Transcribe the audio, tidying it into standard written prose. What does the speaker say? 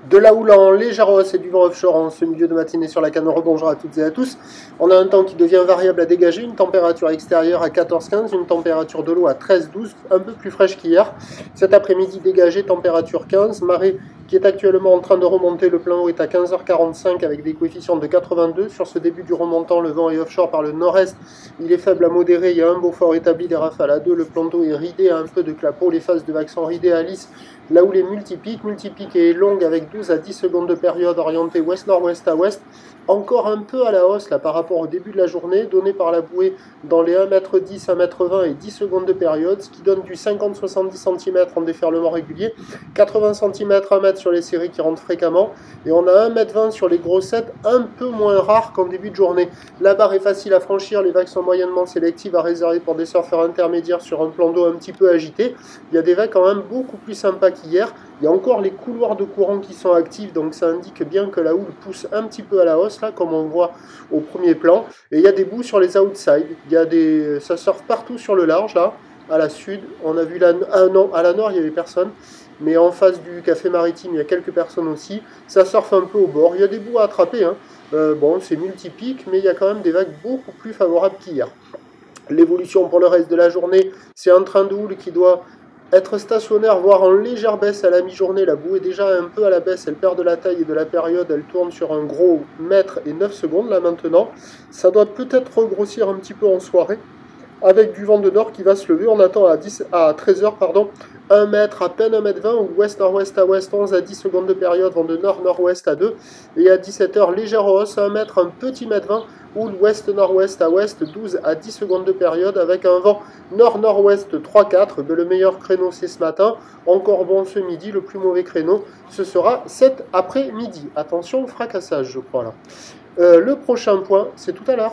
De la houle en légère hausse et du vent offshore en ce milieu de matinée sur la canne. Rebonjour à toutes et à tous. On a un temps qui devient variable à dégager, une température extérieure à 14-15, une température de l'eau à 13-12, un peu plus fraîche qu'hier. Cet après-midi dégagé, température 15, marée qui est actuellement en train de remonter. Le plein eau est à 15h45 avec des coefficients de 82. Sur ce début du remontant, le vent est offshore par le nord-est. Il est faible à modéré, il y a un beau fort établi, des rafales à 2. Le plan d'eau est ridé à un peu de clapot. Les phases de vagues sont ridées à lisse. Là où les multipiques est longue avec 12 à 10 secondes de période orientée ouest-nord-ouest à ouest, encore un peu à la hausse là, par rapport au début de la journée, donnée par la bouée dans les 1m10, 1m20 et 10 secondes de période, ce qui donne du 50-70 cm en déferlement régulier, 80 cm, 1 m sur les séries qui rentrent fréquemment, et on a 1m20 sur les grossettes, un peu moins rares qu'en début de journée. La barre est facile à franchir, les vagues sont moyennement sélectives à réserver pour des surfeurs intermédiaires sur un plan d'eau un petit peu agité. Il y a des vagues quand même beaucoup plus sympas qu'hier. Il y a encore les couloirs de courant qui sont actifs, donc ça indique bien que la houle pousse un petit peu à la hausse, là, comme on voit au premier plan. Et il y a des bouts sur les outsides. Ça surfe partout sur le large, là, à la sud. On a vu non, à la nord, il n'y avait personne. Mais en face du café maritime, il y a quelques personnes aussi. Ça surfe un peu au bord. Il y a des bouts à attraper, hein. Bon, c'est multipique, mais il y a quand même des vagues beaucoup plus favorables qu'hier. L'évolution pour le reste de la journée, c'est un train de houle qui doit être stationnaire, voire en légère baisse à la mi-journée. La boue est déjà un peu à la baisse, elle perd de la taille et de la période, elle tourne sur un gros mètre et 9 secondes là maintenant. Ça doit peut-être regrossir un petit peu en soirée, avec du vent de nord qui va se lever. On attend à 13h, 1 mètre, à peine 1m20, ou ouest-nord-ouest à ouest, 11 à 10 secondes de période, vent de nord-nord-ouest à 2, et à 17h, légère hausse, 1 mètre, un petit mètre 20, ou ouest-nord-ouest à ouest, 12 à 10 secondes de période, avec un vent nord-nord-ouest 3-4, le meilleur créneau c'est ce matin, encore bon ce midi, le plus mauvais créneau, ce sera cet après-midi. Attention, fracassage je crois là. Le prochain point, c'est tout à l'heure.